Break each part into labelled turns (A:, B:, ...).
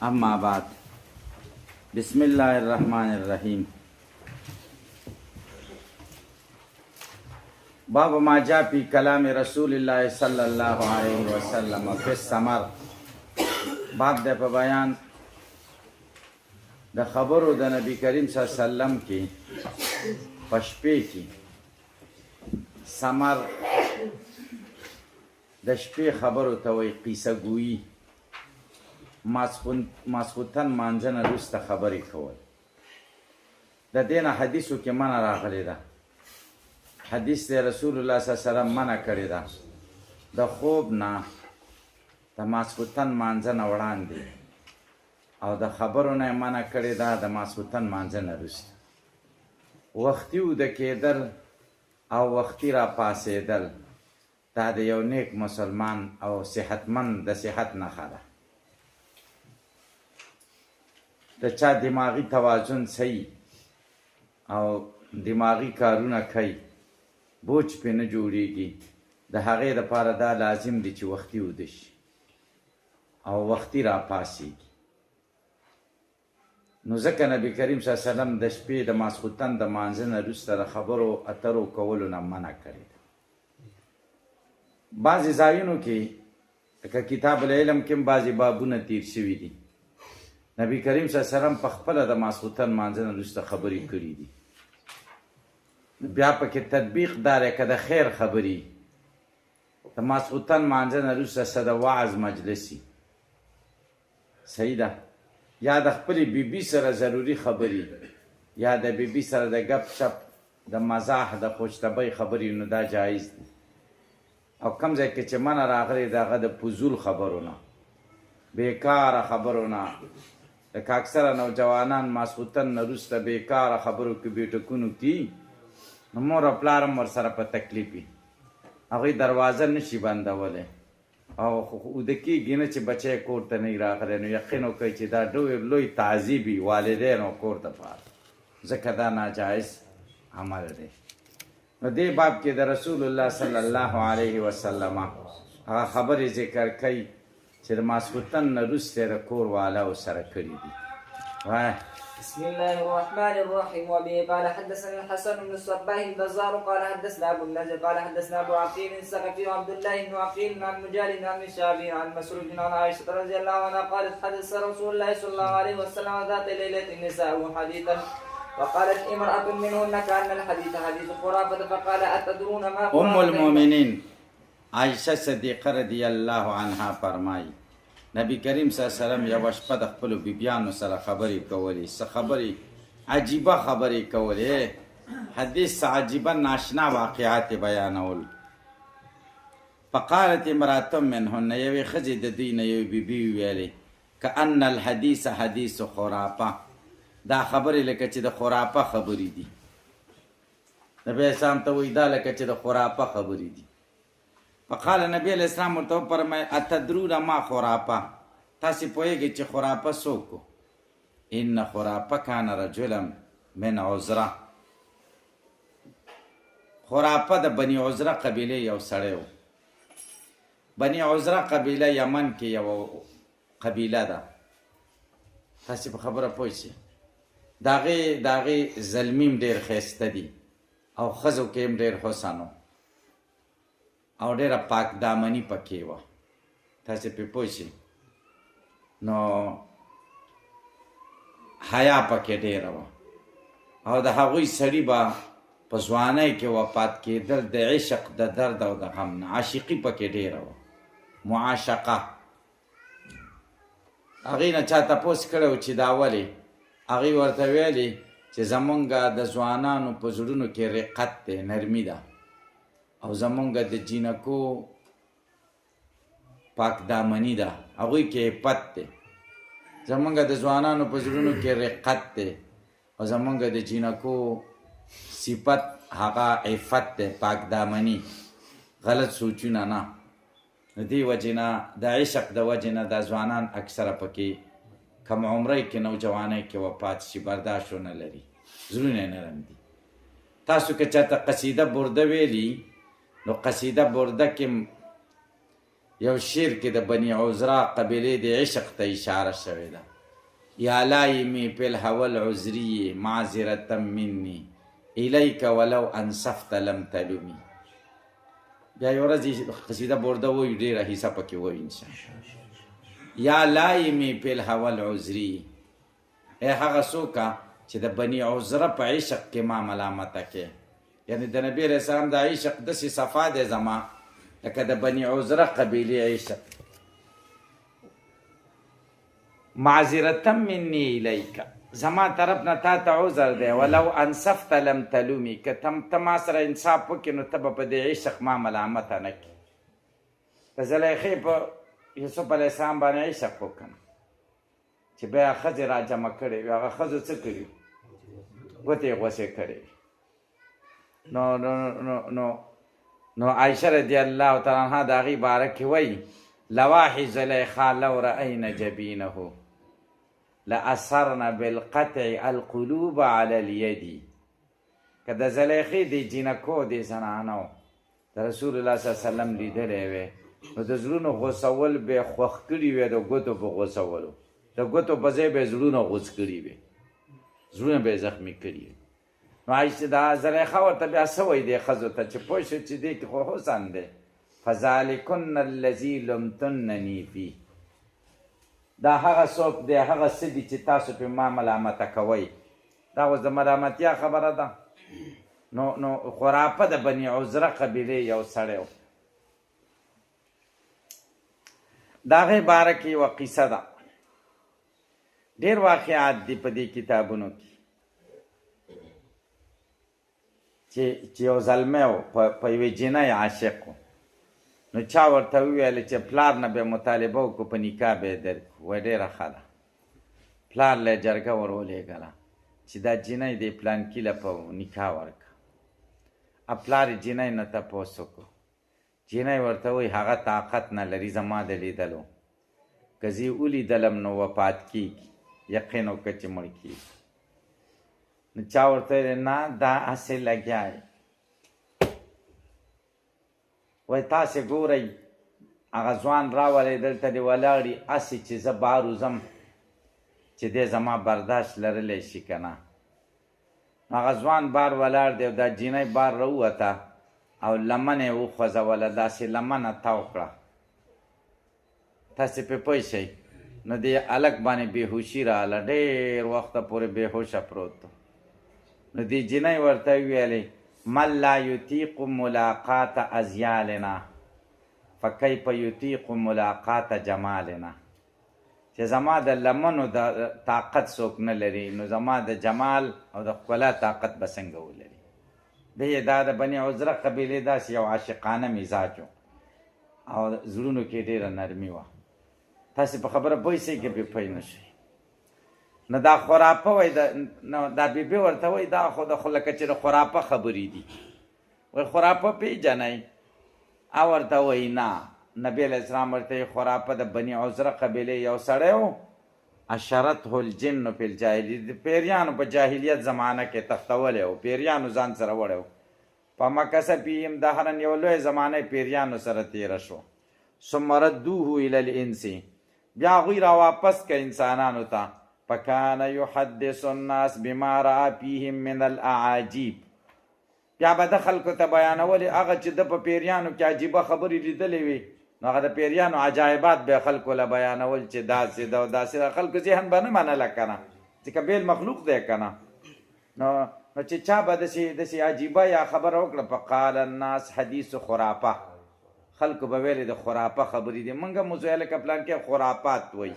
A: اما بعد بسم الله الرحمن الرحیم باب ما جاء فی کلام رسول الله صلی الله علیه وسلم فی الثمر باب د په بیان د خبرو د نبی کریم صلی الله علیه وسلم کې پشپې کې ثمر د شپې خبرو ته وایي قصه گویی ماسخوتن مانځنه وروسته خبرې کول د دې نه حدیثو کې منع راغلی ده حدیث د رسول الله صلی الله علیه وسلم منع کړې ده د خوب نه د ماسخوتن مانځنه وړاندې او د خبرو نه منع کړې ده د ماسخوتن مانځنه وروسته وختي وده کېدل او وختي را پاسېدل دا د یو نیک مسلمان او صحتمند د صحت نښه ده د چا دماغي توازن صحیح او دماغي کارونه کوي بوج پې نه جوړیږي د هغې دپاره دا لازم دی چې وختي وده شي او وختي را پاسېږي نو ځکه نبي کریم صلی الله علیه وسلم د شپې د ماسخوتن د مانځه نه وروسته د خبرو اترو کولو نه منع کړې ده بعضې ځایونو کې لکه کتاب العلم کې هم بعضې بابونه تیر شوي دي نبی کریم صلی الله علیه وسلم په خپله د ماسخوتن مانځه نه وروسته خبرې کړي دي بیا پکې تطبیق دار که د خیر خبرې د ماسخوتن مانځه نه وروسته څه د وعظ مجلسي صحیح ده یا د خپلې بیبي سره ضروري خبرې یا د بیبي سره د ګپ شپ د مزاح د خوشطبۍ خبرې نو دا جایز دي او کوم ځای کې چې منع راغلی د هغه د فضول خبرو نه بېکاره خبرو نه لکه اکثره نوجوانان ماسخوتن نه وروسته بېکاره خبرو کې بېټکونو کې نو مور او پلار هم ورسره په تکلیف وي هغوی دروازه نشي بندولی او اوده کېږي نه چې بچی کور ته نه راغلی نو یقین وکړئ چې دا ډېر لوی تعذیب وي والدینو کور دپاره ځکه دا ناجایز عمل دی نو دې باب کې د رسول الله صلی الله علیه وسلم هغه خبرې ذکر کوي چې د ماسخوتن نه وروسته د کور والاو سره کړي دي وایه
B: بسم الله الرحمن الرحيم وبه قال حدثنا الحسن بن الصباح البزار قال حدثنا ابو النجر قال حدثنا ابو عقيل الثقفي وعبد الله بن عقيل عن مجالد عن الشعبي عن مسروق عن عائشه رضي الله عنها قالت حدث رسول الله صلى الله عليه وسلم ذات ليله النساء حديثا وقالت امراه منهن كان الحديث حديث خرافه فقال اتدرون ما
A: ام المؤمنین عائشه صدیقه رضی الله عنها فرمایي نبی کریم صلی الله علیه وسلم یوه شپه د خپلو بیبیانو سره خبرې کولې څه خبرې عجیبه خبرې کولې حدیث عجیبه ناشنا واقعات بیانول فقالت امرأة منهن یوې ښځې د دوی نه یوې بیبي وویلې کأن الحدیث حدیث خرافه دا خبرې لکه چې د خرافه خبرې دي نبی اسلام ته وایي دا لکه چې د خرافه خبرې دي فقال نبی علیہ السلام ورته وفرمایل اتدرون ما خرافه تاسې پوهېږئ چې خرافه څوک و ان خرافه کان رجلا من عذره خرافه د بني عذره قبیله یو سړی و بني عذره قبیله یمن کې یو قبیله ده تاسې په خبره پوه شئ د هغې زلمي هم ډېر ښایسته دي او ښځو کې هم ډېر حسن و او ډېره پاک دامني پکې وه تاسې پرې پوه شئ نو حیا پکې ډېره وه او د هغوی سړي به په ځوانۍ کې وفات کېدل د عشق د درد او د غم نه عاشقي پکې ډېره وه معاشقه هغې نه چا تپوس کړی و چې دا ولې هغې ورته ویلې چې زمونږ د ځوانانو په زړونو کې رقت دی نرمي ده او زمونږ د جینکو پاک دامني ده هغوی کې عفت دی زمونږ د ځوانانو په زړونو کې رقت دی او زمونږ د جینکو صفت هغه عفت دی پاک دامني غلط سوچونه نه د دې وجې نه د عشق د وجې نه دا ځوانان اکثره پکې کم عمرۍ کې نوجوانۍ کې وفات شي برداشت ونه لري زړونه یې نرم دي تاسو که چاته قصیده برده ویلي نو قصیده برده کې یو شعر کې د بني عذرا قبیلې د عشق ته اشاره شوې ده. یا لایمی فی الهوى العذری معذرة مني الیک ولو انصفت لم تلمی. بیا یو ورځ قصیده برده وایو، ډېره حصه پکې وایو انشاءالله. یا لایمی فی الهوى العذری، ای هغه څوکه چې د بني عذره په عشق کې ما ملامته کې، یعنی د نبی علیه السلام د عشق داسې صفا دی زما لکه د بني عذره قبیلې عشق. معذرة مني الیک، زما طرف نه تا ته عذر دی، ولو انصفت لم تلومی، که ته ما سره انصاف وکړې نو ته به په دې عشق ما ملامته نه کړې. د زلیخې په یوسف علیه السلام باندې عشق وکړم چې بیا ښځې را جمع کړې وي، هغه ښځو څه کړي؟ ګوتې یې غوڅې کړې. نو عایشه رضی الله تعالی عنها د هغې باره کې وایي لواحي زلیخا لو رأینا جبینه لأثرن بالقطع القلوب على الید. که د زلیخې د جینکو د زنانو د رسول الله صلی الله علیه وسلم لیدلی وی نو د زړونو غوڅول به یې خوښ کړي وی، د ګوتو په غوڅولو، د ګوتو په ځای به یې زړونه غوڅ کړي وي، زړونه به یې زخمي کړي وي. نو عایشه دا زلیخا ورته بیا څه وایي دې ښځو ته چې پوه شو چې دې کې خو حسن دی. فذلکن الذي لمتنني فيه، دا هغه څوک دی، هغه څه دي چې تاسو پې ما ملامته کوئ. دا اوس د ملامتیا خبره ده. نو خرافه د بني عذره قبیلې یو سړی و، د هغې باره کې یوه قیصه ده. ډېر واقعات دي په دې کتابونو کې چې یو زلمی و په یوې جینۍ عاشق و. نو چا ورته وویل چې پلار نه به مطالبه وکړو په نکاح به یې درکړو. وایي ډېره ښه ده. پلار له یې جرګه ور ولېږله چې دا جینۍ دې پلانکي له په نکاح ورکړه. پلار یې جینۍ نه تپوس وکړو. جینۍ ورته وایي هغه طاقت نه لري زما د لیدلو، که زه یې ولیدلم نو وفات کېږي، یقین وکړه چې مړ کېږي. نو چا ورته ویل نه دا هسې لګیا یې. وایي تاسې ګورئ هغه ځوان راولئ دلته دې ولاړي هسې چې زه بار وځم چې دی زما برداشت لرلی شي که نه. هغه ځوان بار ولاړ دی او دا جینۍ بار راووته او لمن یې وخوځوله، داسې لمنه تاو کړه. تاسې پې پوه شئ. نو دې هلک باندې بېهوشي راغله، ډېر وخته پورې بېهوشه پروت و. نو دې جینۍ ورته وویلې من لا یطیق ملاقات ازیالنا فکیف یطیق ملاقات جمالنا، چې زما د لمنو د طاقت څوک نه لري نو زما د جمال او د ښکلا طاقت به څنګه ولري. دی دا د بني عذره قبیلې داسې یو عاشقانه مزاج و او زړونو کې ډېره نرمي وه. تاسې په خبره پوه شئ که پې پوه نه شئ. نو دا خرافه وایي نو دا بیبي ورته وایي دا خو لکه چې د خرافه خبرې دي. وایي خرافه پېژنئ؟ ورته وایي نه. نبی علیه السلام ورته وایي خرافه د بني عذره قبیلې یو سړی و، اشرته الجن فی الجاهلیت، د پیریانو په جاهلیت زمانه کې تختولی و، پیریانو ځان سره وړی و. فمکث فیهم دهرا، یو لوی زمانه پیریانو سره تېره شوه. ثم ردوه الی الانس، بیا هغوی را واپس که انسانانو ته. فکان یحدث الناس بما رأى فیهم من الاعاجیب، بیا به د خلکو ته بیانولې هغه چې د په پیریانو کې عجیبه خبرې لیدلې وي، نو هغه د پیریانو عجایبات به خلکو له بیانول چې داسې ده او داسې ده. خلکو ذهن به نه منله که نه، ځکه بیل مخلوق دی که نه. نو چې چا به داسې عجیبه یا خبره وکړه فقال الناس حدیث خرافه، خلکو به ویلې د خرافه خبرې دي. موږ هم وزویله که پلان کې خرافات وایي،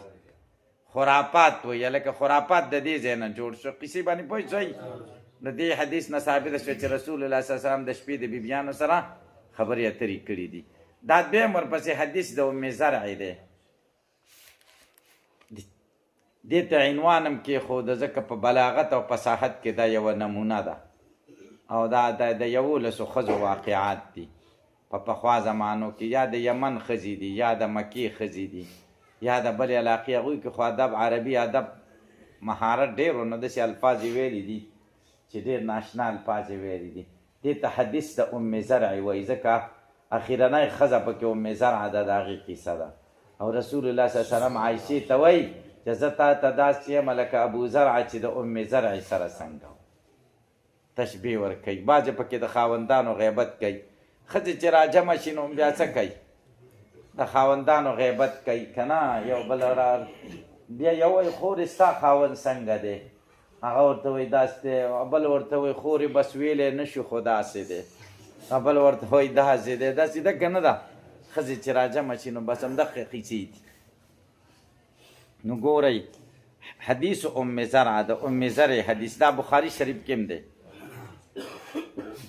A: خرافات وایي، لکه خرافات د دې ځای نه جوړ شو. قیسې باندې پوه شئ؟ د دې حدیث نه ثابته شوه چې رسول الله صلی الله علیه وسلم د شپې د بیبیانو سره خبرې اترې کړي دي. دا دویم ورپسې حدیث د ام زرع دی. دې ته عنوان هم کېښوده ځکه په بلاغت او فصاحت کې دا یوه نمونه ده او دا د 11 ښځو واقعات دي په پخوا زمانو کې. یا د یمن ښځې دي یا د مکې ښځې دي یا د بلې علاقې. هغوی کې خو ادب عربي ادب مهارت ډېر و، نو داسې الفاظ یې ویلي دي چې ډېر ناشنا الفاظ یې ویلي دي. دې ته حدیث د ام زرع وایي ځکه اخیرنۍ ښځه پکې ام زرعه ده، د هغې قصه ده. او رسول الله صلی الله علیه وسلم عایشې ته وایي چې زه تا ته داسې یم لکه ابو زرعه چې د ام زرعې سره څنګه و. تشبیه ورکوي. بعضې پکې د خاوندانو غیبت کوي. ښځې چې راجمع شي نو بیا څه کوي؟ د خاوندانو غیبت کوي که نه. یو بل را بیا یو وایي خورې ستا خاوند څنګه دی، هغه ورته وایي داسې دی، بل ورته وایي خورې بس ویلی نه شو خو داسې دی، بل ورته وایي داسې دی. داسې ده که نه ده؟ ښځې چې راجمع شي نو بس همدغه قیسې دي. نو ګورئ حدیث ام زرعه، د ام زرع حدیث دا بخاري شریف کې هم دی،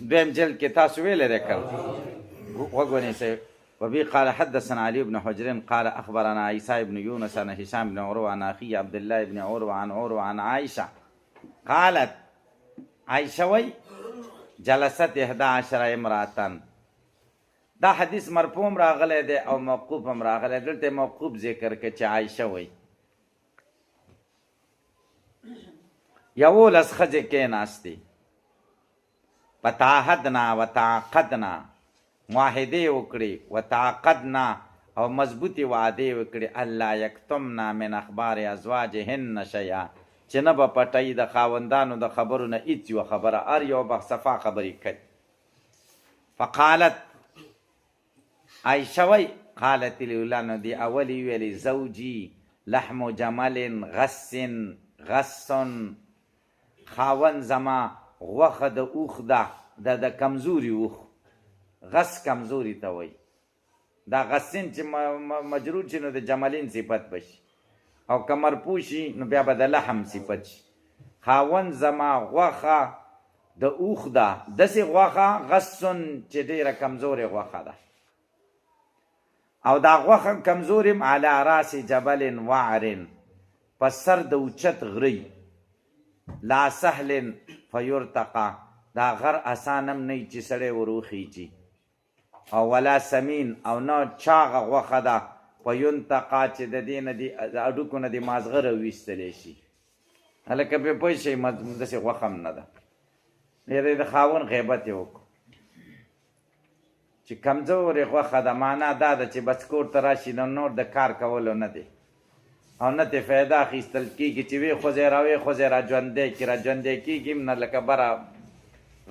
A: دویم جلد کې تاسو ویلی دی که وګونئ. وبه قال حدثنا علي بن حجر قال اخبرنا عيسى بن يونس عن هشام بن عروه عن اخي عبد الله بن عروه عن عروه عن عائشه قالت عائشه وی جلست 11 امراتن. دا حدیث مرفوع هم راغلی دی او موقوف هم راغلی. دلته موقوف ذکر که چې عائشه وی 11 ښځې کېناستې، فتعهدنا وتعاقدنا، معاهدې وکړي، وتعاقدنا او مضبوطې وعدې وکړي، الله یکتمنا من اخبار ازواجهن شیئا، چې نه به پټوي د خاوندانو د خبرو نه هېڅ یوه خبره، هر یو به صفا خبرې کوي. فقالت عایشه وی قالت الاولی، نو دی اولی ویلي زوجي لحم جمل غصن، خاوند زما غوښه د اوښ ده، د کمزوري اوښ، غس کمزوري ته وایي. دا غسین چې مجرور شي نو د جملین صفت بشي، او که مرفوع شي نو بیا به د لحم صفت شي. خاوند زما غوښه د اوښ ده، داسې غوښه غسن چې ډېره کمزورې غوښه ده، او دا غوښه کمزورې م علی راس جبل وعر، په سر د اوچت غرۍ، لا سهل فیرتقا، دا غر اسانم نه چې سړی وروخیجي، او ولا سمین، او نه چاغه غوښه ده فینتقا چې د دې نه د هډوکو نه د مازغه راویستلی شي. هلکه پرې پوه شئ داسې غوښه هم نه ده. د خاوند غیبت یې وکړو چې کمزورې غوښه ده، معنا دا ده چې بس کور ته راشي نو نور د کار کولو نه دی، او نه ترې فایده اخیستل کېږي چې وی خوځی را وی خوځی را ژوندی کړي، را ژوندی کېږي هم نه، لکه بره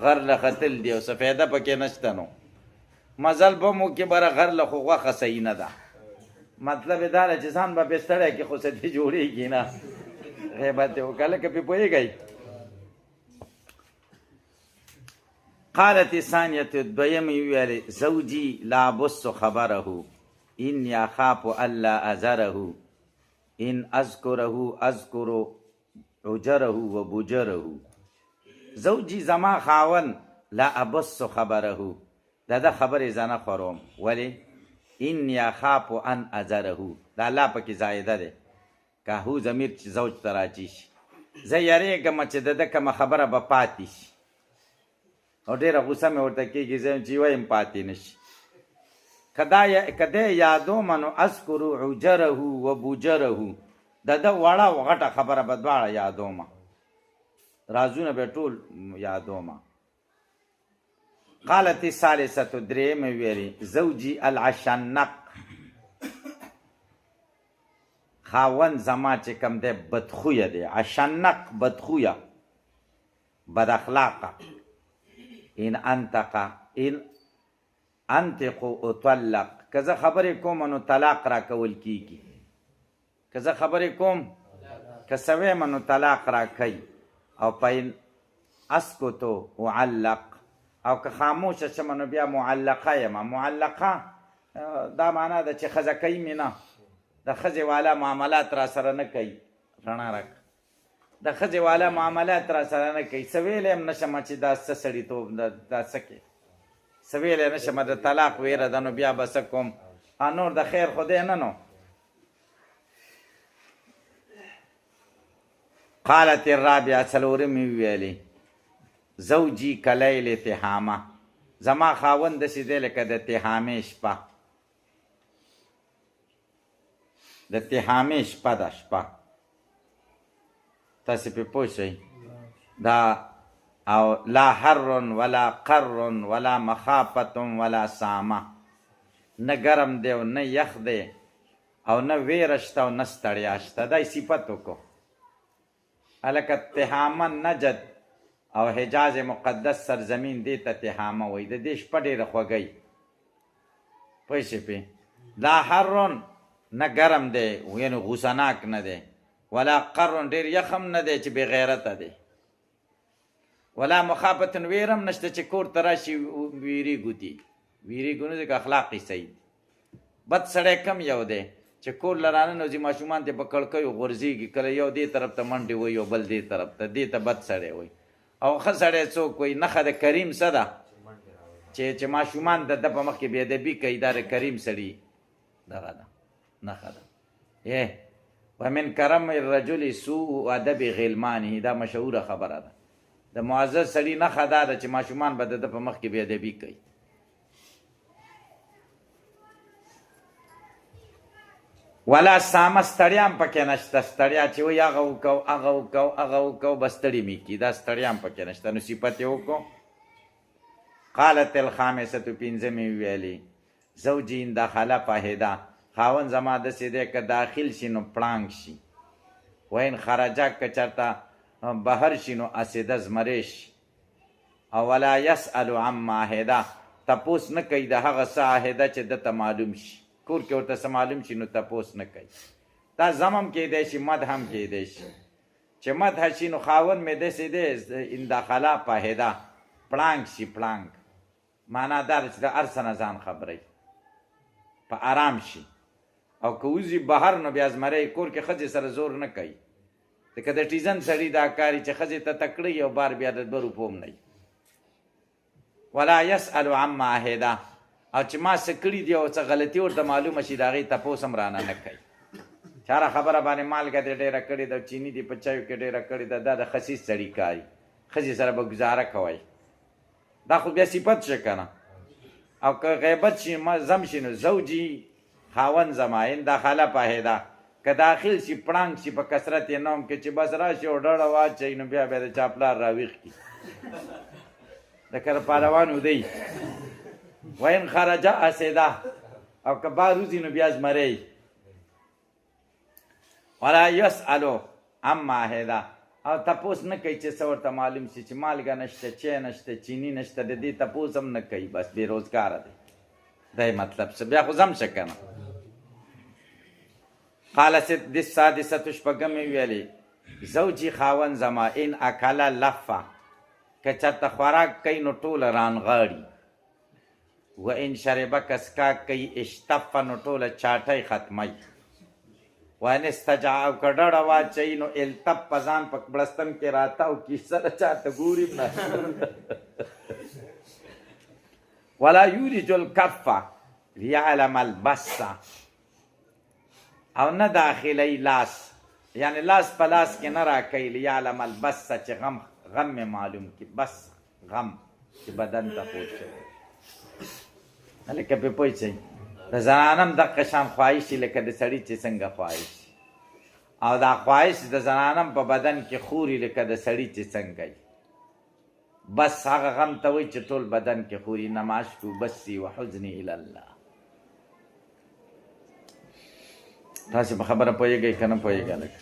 A: غر له ختل دی او څه فایده پکې نشته. نو مزل به مو کې بره غر له خو غوښه صحیح نه ده. مطلب یې دا ده چې ځان به پرې ستړی کړي خو څه دې جوړېږي نه. غیبت یې وکړه. لکه پرې پوهېږئ. قالت ثانیة دویم ویلې زوجي لا بص خبره إني أخاف ألا أزره إن أذكره أذكر عجره وبجره. زوجي زما خاون لا أبص خبره، دا خبرې زه نه خورم. ولې؟ إني أخاف أن أزره، دا لا پکې زایده دی، که هو ضمیر چې زوج ته راجي شي. زه یریږم چې د ده کومه خبره به پاتې شي، او ډېره غوسه مې ورته کېږي زه چې وایم پاتې نه شي. که دی یادومه نو اذکرو عجره و بوجره، د ده وړه او غټه خبره به دواړه یادومه، رازونه به ټول یادومه. قالت الثالثة درېیمه ویلې زوجي العشنق، خاوند زما چې کوم دی بدخویه دی. عشنق بدخویه، بد اخلاقه. ان انطق اطلق، که زه خبرې کوم نو طلاق را کول کېږي، که زه خبرې کوم که څه ویم نو طلاق را کوي. او پین اسکتو معلق، او که خاموشه شم نو بیا معلقه یم. معلقه دا معنا ده چې ښځه کوي مې نه، د ښځې والا معاملات را سره نه کوي. رڼا راکړه. د ښځې والا معاملات را سره نه کوي. څه ویلی هم نه شمه چې دا څه سړیتوب دا څه کې، څه ویلی نه شمه، د طلاق ویره ده نو بیا به څه کوم، نور د خیر خو دی نه. نو قالت الرابعه څلورمې ویلې زوجي کلیل تهامه، زما خاوند داسې دی لکه د تهامې شپه، د تهامې شپه ده. شپه تاسې پرې پوه شئ. دا او لا حر ولا قر ولا مخافة ولا سامه، نه ګرم دی او نه یخ دی او نه ویره شته او نه ستړیا شته. دا یې صفت وکړو. هلکه تهامه نجد او حجاز مقدس سرزمین دی ته تهامه وایي. د دې شپه ډېره خوږی پوه شې پې. لا حرون نه ګرم دی یعنې غوسناک نه دی، ولا قرون ډېر یخ هم نه دی چې بې غیرته دی، ولا مخافتن ویرم نشته چې کور ته راشي ویریږو دي. ویریږو نه ځکه اخلاق یې صحیح دي. بد سړی کم یو دی چې کور له راننوځي ماشومان ته په کړکیو غورځېږي، کله یو دې طرف ته منډې وایي او بل دې طرف ته، دې ته بد سړی وایي. او ښه سړی څوک وایي؟ نښه د کریم څه ده چې ماشومان د ده په مخ کې بېادبي کوي، دا د کریم سړي دغه ده نښه ده. ومن کرم الرجل سوء ادب غلمانه، دا مشهوره خبره ده. د معزز سړي نښه دا ده چې ماشومان به د ده په مخ کې بېادبي کوي. ولا سامه ستړیا هم پکې نشته. ستړیا چې وایي هغه وکړو هغه وکړو هغه وکړو بس ستړي مې کړي، دا ستړیا هم پکې نشته. نو صفت یې وکړو. قالت الخامسة پنځمې ویلې زوجي ان دخله فاهده، خاوند زما داسې دی که داخل شي نو پړانګ شي، وین خرجه که چېرته بهر شي نو اسیده زمری شي. او ولا یسألو عما عهده، تپوس نه کوي د هغه څه عهده چې دته معلوم شي. کور کې ورته څه معلوم شي نو تپوس نه کوي. دا ضم هم کیدی شي مد هم کیدی شي. چې مد شي نو خاوند مې داسې دی ان دخله فاهده پړانګ شي. پړانګ معنا دا چې د هر څه نه ځان خبروي، په آرام شي. او که وځي بهر نو بیا زمری کور کې ښځې سره زور نه کوي، ځکه د ټیزن سړي دا کاري چې ښځې ته تکړی او بار بیا د 2 روپو هم نه وي. ولا یسألو عما عهده، او چې ما څه کړي دي او څه غلطي ورته معلومه شي د هغې تپوس هم رانه نه کوي. چاره خبره باندې مالګه دې ډېره کړې ده، چیني دې په چایو کې ډېره کړې ده، دا د خسیس سړي کاري. ښځې سره به ګزاره کوئ، دا خو بیا صفت شه که نه. او که غیبت شي زم شي نو زوجي خاوند زما ان دخله فاهده، که داخل شي پړانګ شي په کثرت یې نوم کې چې بس راشي او ډډه واچوي نو بیا د چا پلار راویښ کړي د کره پهلوانو دی. وین خرجه اسیده، او که بار وځي نو بیا زمری. ولا یسألو عما عهده، او تپوس نه کوي چې څه ورته معلوم شي چې مالګه نشته، چای نشته، چینی نشته، د دې تپوس هم نه کوي، بس بې روزګاره دی. دا یې مطلب څه بیا خو ځم شه که نه. قالت السادسة شپږمې ویلې زوجي خاوند زما ان اکله لفه، که چېرته خوراک کوي نو ټوله رانغاړي. و ان شربه که څښاک کوي اشتفه نو ټوله چاټۍ ختموي. و ان استجاع او که ډډه واچوي نو التف په ځان په بړستن کې راتاو کي سره چاته ګوري نه. ولا یولج الکفه لیعلم البسه، او نه داخلی لاس، یعنی لاس په لاس کې نه راکوي لیعلم البسه چې غم مې معلوم کړي. بس غم چې بدن ته پوه شوی. هلکه پې پوه شئ د زنانه هم دقه شان خواهش لکه د سړي چې څنګه خواهش، او دا خواهش د زنانه هم په بدن کې خوري لکه د سړي چې څنګه وي. بس هغه غم ته وایي چې ټول بدن کې خوري. نماشکو بسی و حزنی الله. تاسې په خبره پوهېږئ که نه پوهېږئ؟ لکه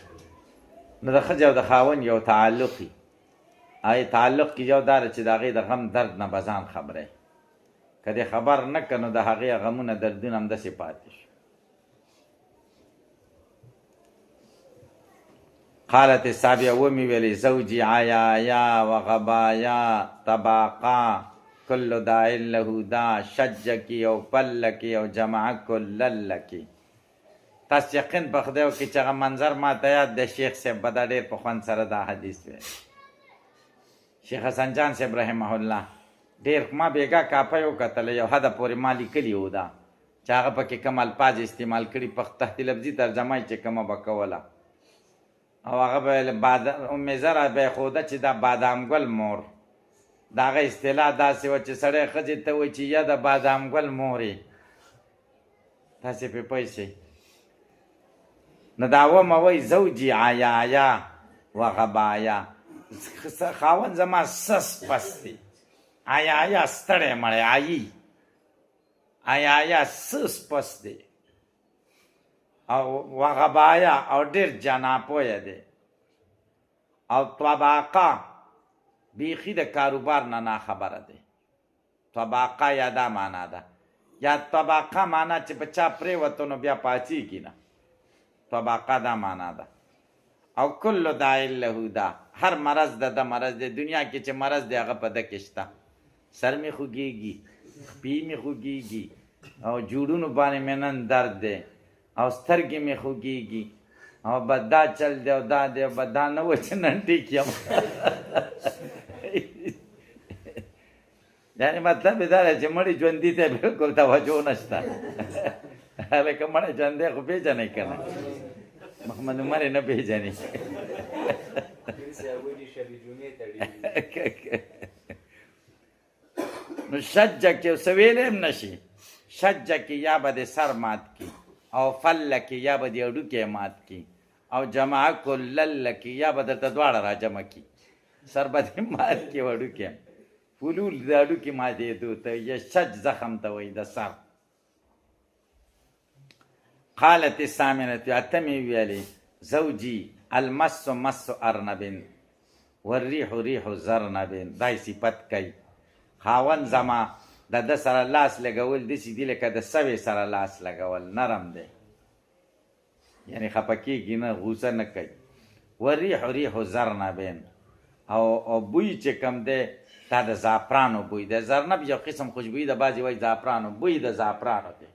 A: نو د ښځې او د خاوند یو تعلق وي، هغې تعلق کې یو دا ده چې د هغې د غم درد نه به ځان خبری. که دې خبر نه که نو د هغې غمونه دردونه همداسې پاتې شو. قالت السابعه ومې ویلې زوجي عیایا و غبایا طباقا کل داع له دا شجکی او پلکی او جمع کل لکی. تاسو یقین په خدای وکړئ چې هغه منظر ما ته یاد دی. شیخ صاحب به دا ډېر په خوند سره دا حدیث ویل. شیخ حسن جان صاحب رحمه الله ډېر ما بېګا کاپی وکتله، یو حده پورې ما لیکلي و دا چې هغه پکې کوم الفاظ استعمال کړي، په تحت لفظي ترجمه یې چې کومه به کوله. او هغه به ام زرع به یې ښوده چې دا بادام ګل مور، د هغه اصطلاح داسې وه چې سړی ښځې ته وایي چې یا د بادام ګل مور یې. تاسې پرې پوه شئ. نو دا ومه وایي زوجي عیایا و غبایا، خاوند زما سس پس دی. عیایا ستړی مړی، عیي آیا سس پس دی او وغبایا او ډیر جناپویه دی او طباقه بیخی د کاروبار نه خبره دی طباقه یا دا معنا ده یا طباقه معنا چې په چا پرېوتو نو بیا پاڅېږي نه طباقه دا معنا ده او کل داع له دا هر مرض د مرض د دنیا کې چې مرض دی هغه په ده کې شته سر مې خوږېږي خپې مې خوږېږي او جوړونو باندې مې نن درد دی او سترګې مې خوږېږي او بد چل دی او دا دی بد نه و چې نن ټیک یم یعنې مطلب یې دا دی چې مړي ژوندي ته بلکل توجه نشته هلکه مړی ژوندی خو پېژنئ که نه محمد عمر یې نه پېژني نو شجه کې څه ویلی هم نه شي شجه کې یا به د سر مات کی او فله کې یا به د هډوکې مات کی او جمعه کلله کې یا به درته دواړه را جمع کی سر به دې مات کی هډوکې فلول د هډوکې ماتېدو ته یا شج زخم ته وایي د سر قالت الثامنة اتمې ویلې زوجي المس مس ارنب والریح ریح زرنب دای صفت کوي خاوند زما د ده سره لاس لګول داسې دي لکه د سوې سره لاس لګول نرم دی یعنې خفه کېږي نه غوسه نه کوي والریح ریح زرنب او بوی چې کوم دی دا د زعفرانو بوی دی زرنب یو قسم خوشبویي ده بعضې وایي زعفرانو بوی د زعفرانو دی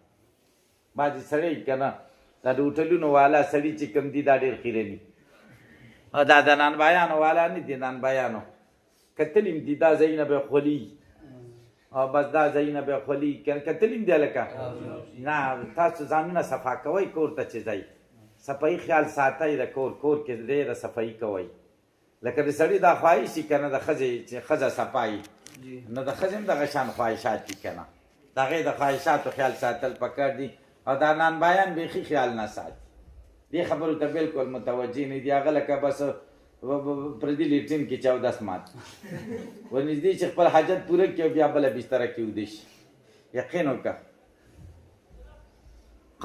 A: بعضې سړی که نه دا د هوټلونو والا سړي چې کوم دي دا ډېر خیرني او دا د نانبایانو والا نه دي نانبایانو کتلي هم دي دا ځایونه به خولي او بس دا ځایونه به خولي کتلي هم دی لکه نه تاسو ځانونه صفا کوئ کور ته چې ځئ صفایي خیال ساتئ د کور کې ډېره صفایي کوئ لکه د سړي دا خواهش که نه د ښځې چې ښځه صفایي نو د ښځې هم دغه شان خواهشات دي که نه د هغې د خواهشاتو خیال ساتل پکار دي او دا نانبایان بیخي خیال نه ساتي دې خبرو ته بلکل متوجه نه دي هغه لکه بس پردي لیټرین کې چاودس مات ورنږدې چې خپل حاجت پوره کړي بیا بله بستره کې ویده شي یقین وکړه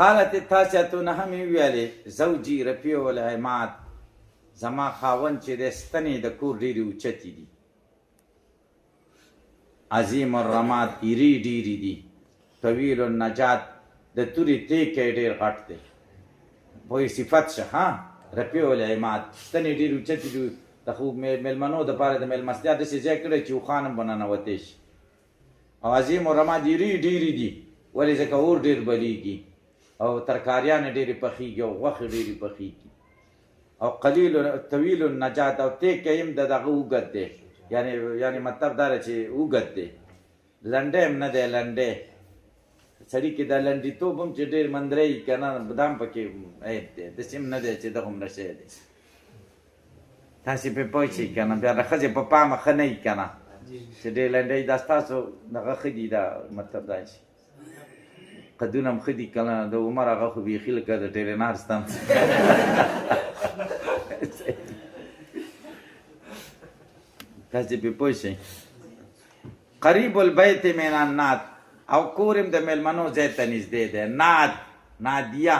A: قالت التاسعة نهمې ویلې زوجي رفیع العماد زما خاوند چې د ستنې د کور ډېرې اوچتې دي عظیم الرماد ایرې ډېرې دي طویل النجات د تورې تیکی ډېر غټ دی پوهې صفت شه ها رفیع العماد ستنې ډېرې اوچتې دي د خو مېلمنو دپاره د مېلمستیا داسې ځای کړی چې اوښان هم به ننوتی شي او عظیم الرماد ایرې ډېرې دي ولې ځکه اور ډېر بلیږي او ترکاریانې ډېرې پخېږي او غوښې ډېرې پخېږي او قلیل طویل النجات او تیکی هم د دغه اوږد دی یعنې مطلب دا دی چې اوږد دی لنډی هم نه دی لنډی سړي کې دا لنډیتوب هم چې ډېر مندری وي که نه دا هم پکې عیب دی داسې هم نه دی چې دغومره شی دی تاسې پرې پوه شئ که نه بیا د ښځې په پامه ښه نه وي که نه چې ډېر لنډی دا ستاسو دغه ښه دي دا مطلب دا شي قدونه هم ښه دي که نه د عمر هغه خو بیخي لکه د ټرېنار ستم تاسې پرې پوه شئ قریب البیت من الناد او کور هم د مېلمنو ځای ته نږدې دی ناد نادیه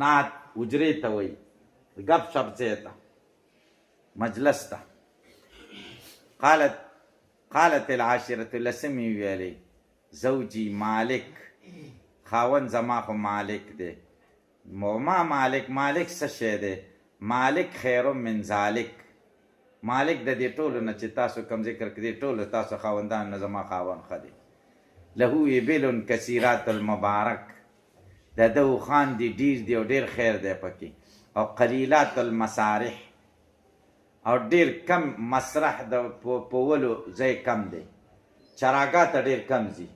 A: ناد حجرې ته وایي ګپ شپ ځای ته مجلس ته قالت العاشرة لسمې ویلې زوجي مالک خاوند زما خو مالک دی ما مالک څه شی دی مالک خیر من ذالک مالک د دې ټولو نه چې تاسو کوم ذکر کړي ټولو تاسو خاوندان نه زما خاوند ښه دی له ابل کثیرات المبارک د ده اوښان دي ډېر دي او ډېر خیر دی پکې او قلیلات المسارح او ډېر کم مسرح د پولو ځای کم دی چراګاه ته ډېر کم ځي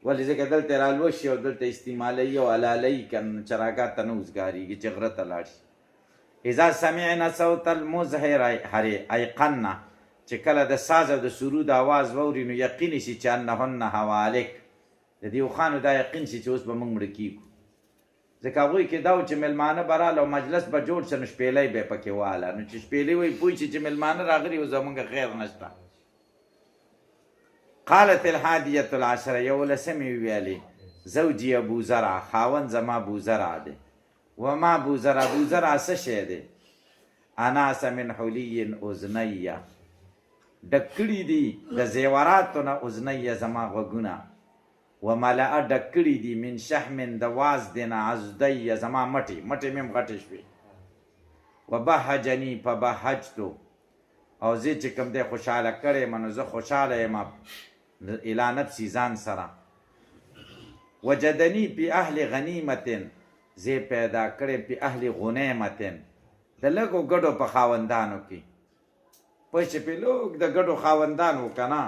A: ولې ځکه دلته رالوشي او دلته استعمالوي او حلالوي که چراګاه ته نه اوزګارېږي چې غره ته لاړ شي اذا سمعنا صوت المزهر ایقنا چې کله د ساز او د سرود آواز واوري نو یقین شي چې انهن حوالک د دې اوښانو دا یقین شي چې اوس به موږ مړه کېږو ځکه هغوی کې دا و چې مېلمانه به راله او مجلس به جوړ شه نو شپېلی به یې پکې واله نو چې شپېلې وایي پوه شي چې مېلمانه راغلي او زمونږ خیر نشته قالت الحادیة العشره 11مې ویلې زوجي ابو زرع خاون زما ابو زرع دی وما ابو زرع څه شی دی اناس من حلی اذنیه ډکړي دي د زیوراتو نه اذنیه زما غوږونه وملأ ډکړي دي من شحم د واز دی نه عضدیه زما مټې مې غټې شوې وبهجني فبهجتو او زه چې کوم دی خوشحاله کړی یم نو زه خوشحاله یم الی نفسي ځان سره وجدني پی اهل غنیمتن زه پیدا کړی پی اهل غنیمتن د لږو ګډو په خاوندانو کې پوه شې پې لږ د ګډو خاوندانو که نه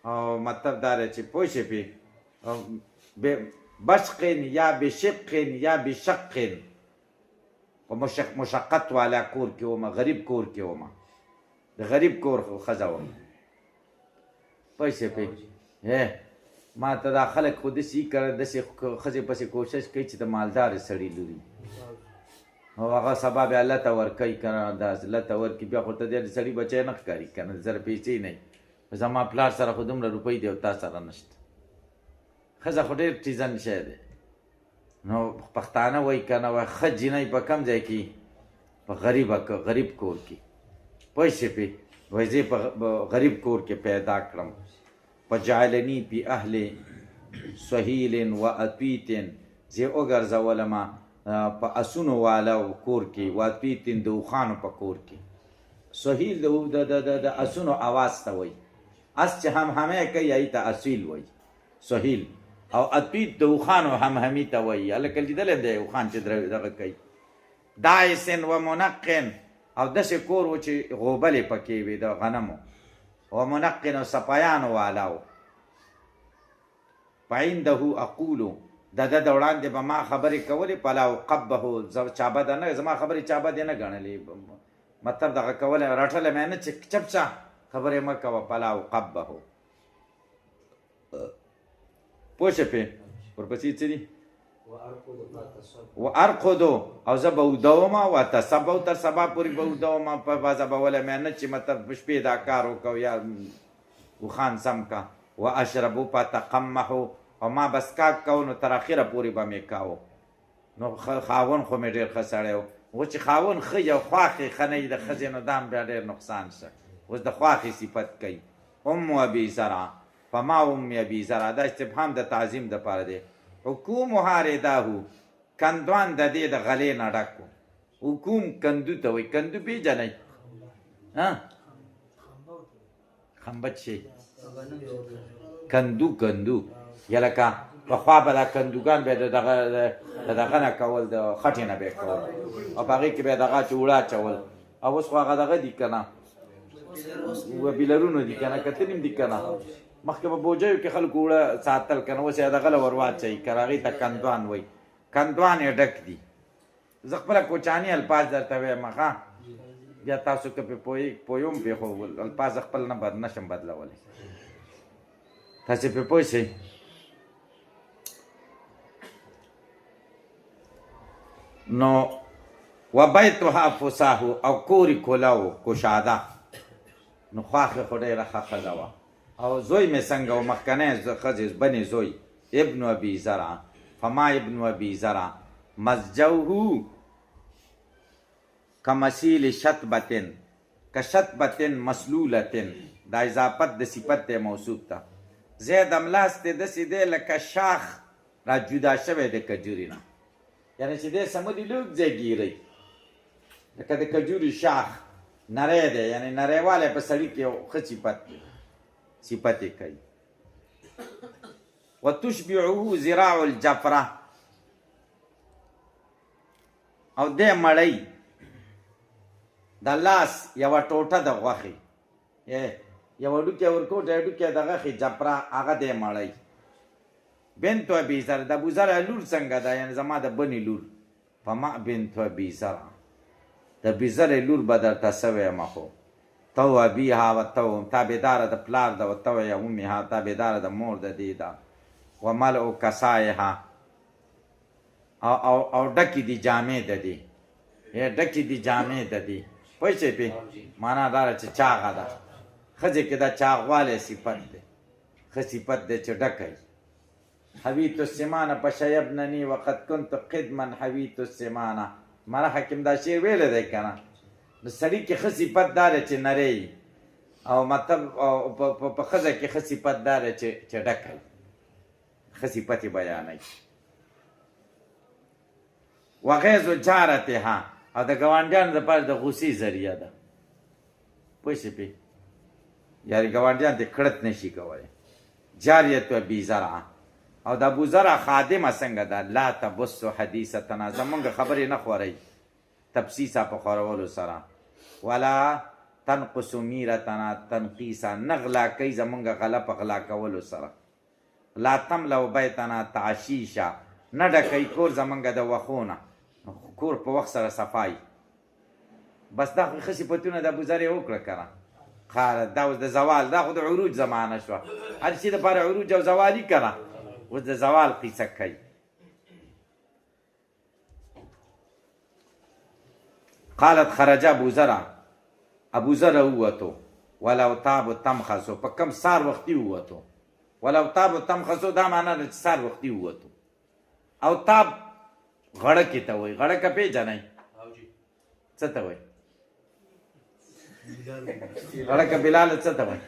A: او مطلب دا دی چې پوه شې پې بشقین یا بشقین یا بشقین په مشقت والا کور کې ومه غریب کور کې ومه د غریب کور ښځه ومه پوه شې پې ما ته دا خلک خو داسې کړه داسې ښځې پسې کوشش کوي چې د مالدارې سړي لوري او هغه سبا بیا الله ته ورکوي که نه دا الله ته ورکړي بیا خو ته د سړي بچی نه ښکاري که نه زره پیسې نه وي زما پلار سره خو دومره روپۍ دی او تا سره نشته ښځه خو ډېر ټیزن شی دی نو پښتانه وایي که نه وایي ښه جینۍ په کوم ځای کې په غریب کور کې پوه شې پې وایي زه په غریب کور کې پیدا کړم فجعلني پی اهل سهیل و اطیت زه وګرځولم په اسونو والا کور کې و اطیت د اوښانو په کور کې سهیل د اسونو اواز ته وایي اس چې همهمه کوي هغې ته اصیل وایي سهیل او اطیت د اوښانو همهمي ته وایي هلکه لیدلی دی اوښان چې دغه کوي دایسن و منقن او داسې کور و چې غوبلې پکې وي د غنمو ومنقن و سپایانو والاو فعنده اقولو د وړاندې به ما خبرې کولې فلا اقبه چابده نه زما خبرې چابدې نه ګڼلې مطلب دغه کولی رټلی مې نه چې چپ شه خبرې مه کوه فلا اقبه پوه شې پې ورپسې څه دي و ارقدو او زه به اوده و تصبو تر سبا پورې به اوده په بازه به ولی مې نه چې مطلب شپې دا کار وکړو یا وخان سم کا و اشربو فتقمحو او ما بس کاک کو نو تر اخره پورې به مې کاوه نو خاون خو مې ډېر ښه سړی و چې خاون ښه یو خواښې ښه نه وي د ښځې نو دا هم بیا ډېر نقصان شه اوس د خواښې صفت کوي ام ابي زرع فما ام ابي زرع دا استفهام د تعظیم دپاره دی حکوم هارداهو کندوان د دې د غلې نه ډک و حکوم کندو ته وایي کندو پېژنئ خمبه څه شی کندو یا لکه پخوا به دا کندوګان به د دغه نه کول د خټې نه به یې کول او په هغې کې به یې دغه چې اوړه اچول او اوس خو هغه دغه دي که نه وبیلرونو دي که نه کتلي هم دي که نه مخکې په بوجیو کې خلکو اوړه ساتل که نه اوس یې دغه له ور واچوي که نه هغې ته کندوان وایي کندوان یې ډک دي زه خپله کوچاني الفاظ درته وایم ښه بیا تاسو که پې پویم پې خو الفاظ خپل نه نشم بدلولی تاسې پې پوه شئ نو و بیتها فساحو او کوری کلاو کشاده نو خواښې خو ډېره ښه ښځه وه او زوی مې څنګه و مخکنی ښځې بنې زوی ابن ابي زرع فما ابن ابي زرع مزجوه کمثیل شطبتن کشطبتن مسلولتن دا اضافت د صفت دی موصوف ته زید املاس دی داسې دی لکه شاخ را جدا شوی د کجوري نه یعنی چې دی سمدي لږ ځای ګیری لکه د کجوري شاخ نری دی یعنی نریوالی په سړي کې یو ښه صفت یې کوي وتشبعه ذراع الجفره او دی مړی د لاس یوه ټوټه د غوښې یوه ډوکې ورکوټه ډوکې د غوښې جفره هغه دی مړی بنت ابي زرع د ابو زرع لور څنګه ده یعنې زما د بنې لور فما بنت ابي زرع د ابي زرع لور به درته څه ویمه خو تو ابیها و تو تابعداره د پلار ده و تو یا امها تابعداره د مور د دې ده و ملء کسایها او ډکې دي جامې د دې ډکې دي جامې د دې پوه شئ پې معنا دا ده چې چاغه ده ښځې کې دا چاغوالی صفت دی ښه صفت دی چې ډکی حویت السمانه فشیبنني وقد كنت قدما حویت السمانه. مره حکیم دا شعر ویلی دی که نه. د سړي کې ښه صفت دا دی چې نری او مطلب په ښځه کې ښه صفت دا دی چې ډکه وي، ښه صفت یې بیانوي. وغیظ جارتها، او د ګاونډیانو دپاره د غوسې ذریعه ده. پوه شې پې، یعنې ګاونډیان ته کړت نشي کولی. جاریت و بی زرعه، او د ابو زرع خادمه څنګه ده؟ لا تبص حدیثتنا، زمونږ خبرې نه خورئ تبسیسه په خورولو سره. ولا تنقص میرتنا تنقیسا، نه غلا کوي زمونږ غله په غلا کولو سره. لا تملو بیتنا تعشیشا، نه ډکوي کور زمونږ د وښونه، کور په وخت سره صفای. بس دا خو ښه صفتونه د ابوذر یې وکړه که نه. دا اوس د زوال، دا خو د عروج زمانه شوه، هر شي دپاره عروج او زوالي که نه. اوس د زوال قیصه کوي. قالت خرج ابو زرع، ابو زرع ووتو. ولو تاب تمخصو، په کم سار وختي ووتو. ولو تاب تمخصو دا معنا ده چې سار وختي ووتو. او تاب غړکې ته وایي. غړکه پېژنئ څه ته وایي؟ غړکه بلاله څه ته وایي؟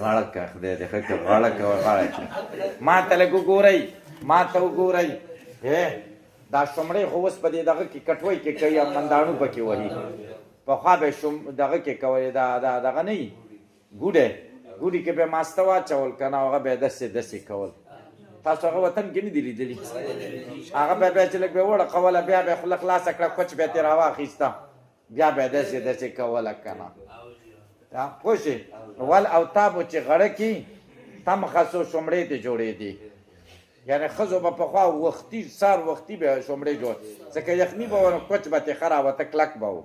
A: غړکه خدای دې ښه کړي، غړکه غړکه. ما ته لږ وګورئ، ما ته وګورئ. دا شمړې خو اوس په دې دغه کې کټوۍ کې کوي او منداڼو پکې وهي. پخوا به دغه کې کوی، دا دغه نه وي ګوډی، ګوډي کې به یې ماسته واچول که نه، هغه به یې داسې داسې کول. تاسو هغه وطن کې نه دي لیدلي؟ هغه به بیا چې لږ به یې وړقوله، بیا به یې خوله خلاصه کړه، کوچ به یې ترې راواخیسته، بیا به یې داسې داسې کوله که نه. پوه شئ. ول اوتابو چې غړکې تمخصو شمړې ته جوړېدې، یعنې ښځو به پخوا وختي سار وختي به شمړې جوړ، ځکه یخني به و، کوچ به ترې ښه راوته، کلک به و.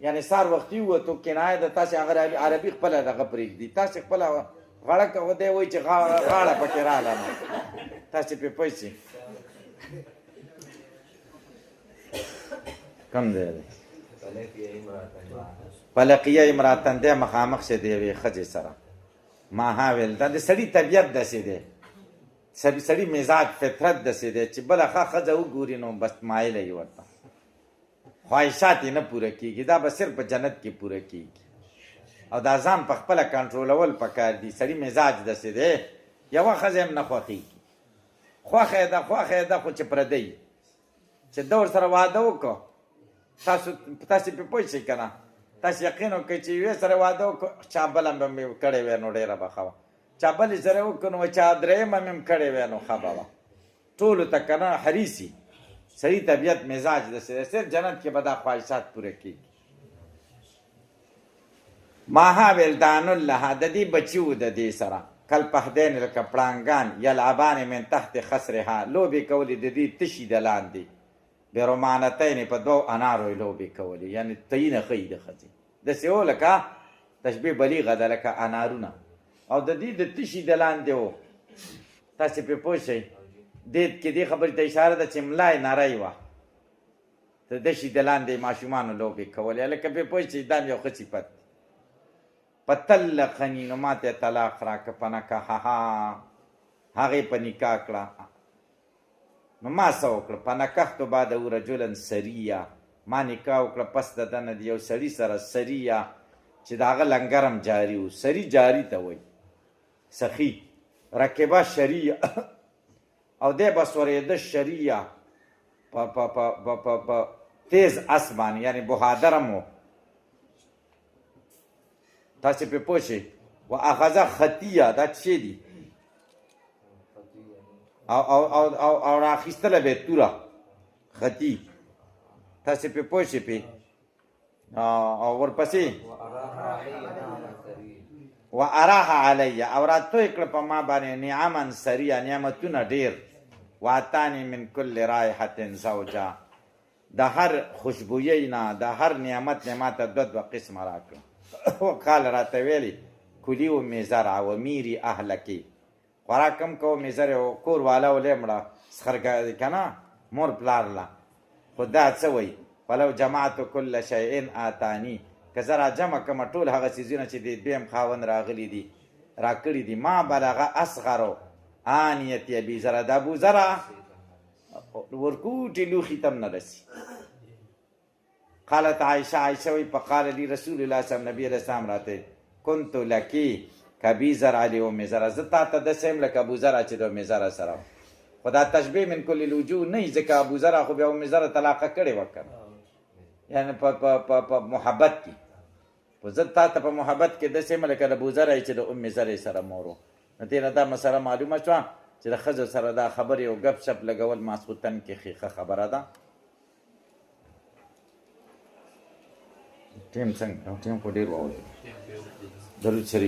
A: یعنې سار وختي ووتو، کنایه ده. تاسې هغه عربي خپله دغه پرېږدي، تاسې خپله غړکه خو دی وایي چې غاړه پکې راله نو تاسې پرې پوه شئ. کم دی دی فلقیه امراتن دی، مخامخ شه دی یوې ښځې سره. ماها ویل دا د سړي طبیعت داسې دی، سړي مزاج فطرت داسې دی چې بله ښه ښځه وګوري نو بس مایله یې ورته، خواهشات یې نه پوره کېږي. دا به صرف په جنت کې پوره کېږي. او دا ځان په خپله کنټرولول پکار دي. سړي مزاج داسې دی، یوه ښځه هم نه خوښېږي، خوښه یې ده، خوښه یې ده، خو چې پردی چې ده ورسره واده وکړو، تاسې پرې پوه شئ که نه. تاسې یقین وکړئ چې یوې سره واده وکړو، چا بله به مې کړې وی نو ډېره به ښه وه. چا بلې سره وکړو نو چا درېیمه مې هم کړې وی نو ښه به وه. ټولو ته که نه حریصي. سړي طبیعت مزاج داسې دی، صرف جنت کې به دا خواهشات پوره کېږي. ماها ویل دانو لها، د دې بچي و د دې سره. کل پهدین لکه پړانګان، یلعبانې من تحت خسرها، لوبې کولې د دې تشي د لاندې. برمانتین، په دوو انارو یې لوبې کولې، یعنې تیینه ښیي د ښځې داسې و لکه تشبیه بلیغه ده، لکه انارونه، او د دې د تشي د لاندې و. تاسې پرې پوه شئ. دې کې دې خبرې ته اشاره ده چې ملا یې نری وه، د دشي د لاندې ماشومانو لوبې کولې. لکه پرې پوه شئ دا یو ښه صفت. په طلقني، نو ما ته طلاق راکړه، په نکحها، هغې په نکاح کړه. نو ما څه وکړه؟ په نکحتو بعده رجلا سریه، ما نکاح وکړه پس د ده نه د یو سړي سره سریه چې د هغه لنګر هم جاري و. سري جاري ته وایي، سخي. رکبه شریه، او دی به سورېده شریه په تیز اس باندې، یعنې بهادر هم و. تاسې پرې پوه شئ. و اخذه خطیه، دا څه دي؟ او راخیستله به یې توره خطي. تاسې پرې پوه شئ پرې. او ورپسې و اراها علیه، او راتوی کړه په ما باندې نعما سریه، نعمتونه ډېر. واتانی من کل رایحة زوجا، د هر خوشبویۍ نه، د هر نعمت نه ماته دوه قسمه راکړه. وقال راته ویلي کلي و میزرع و میری اهلکي، خوراک هم کوه، میزر یې کور والا ولې مړه سخرګه که نه مور پلارله. خو دا څه وایي؟ ولو جمعت کل شیء آتانی، که زه را جمع کړم ټول هغه څیزونه چې د دویم خاوند راغلي دي، راکړي دي ما بلغه اصغرو آنیت ابي ذر د ابو ذر ورکوټي لوخي تم نه رسي قالت عائشه وی فقال لي رسول الله صلی الله علیه وسلم نبی رسول الله راته كنت لکی کبي ذر علی ام ذر زتا ته د سیم لک ابو ذر چې د ام ذر سره خدا تشبیه من کل الوجوه نه ځکه ابو ذر خو بیا ام ذر طلاق کړي وکړ یعنی په محبت کې په زتا ته په محبت کې د سیم لک ابو ذر چې د ام ذر سره مورو نتیجه دا مسله معلومه شوه چې د ښځو سره دا خبرې او ګپ شپ لګول ماسخوتن کې ښه خبره ده ټیم څنګه ټیم خو ډېر واوړي درود شریف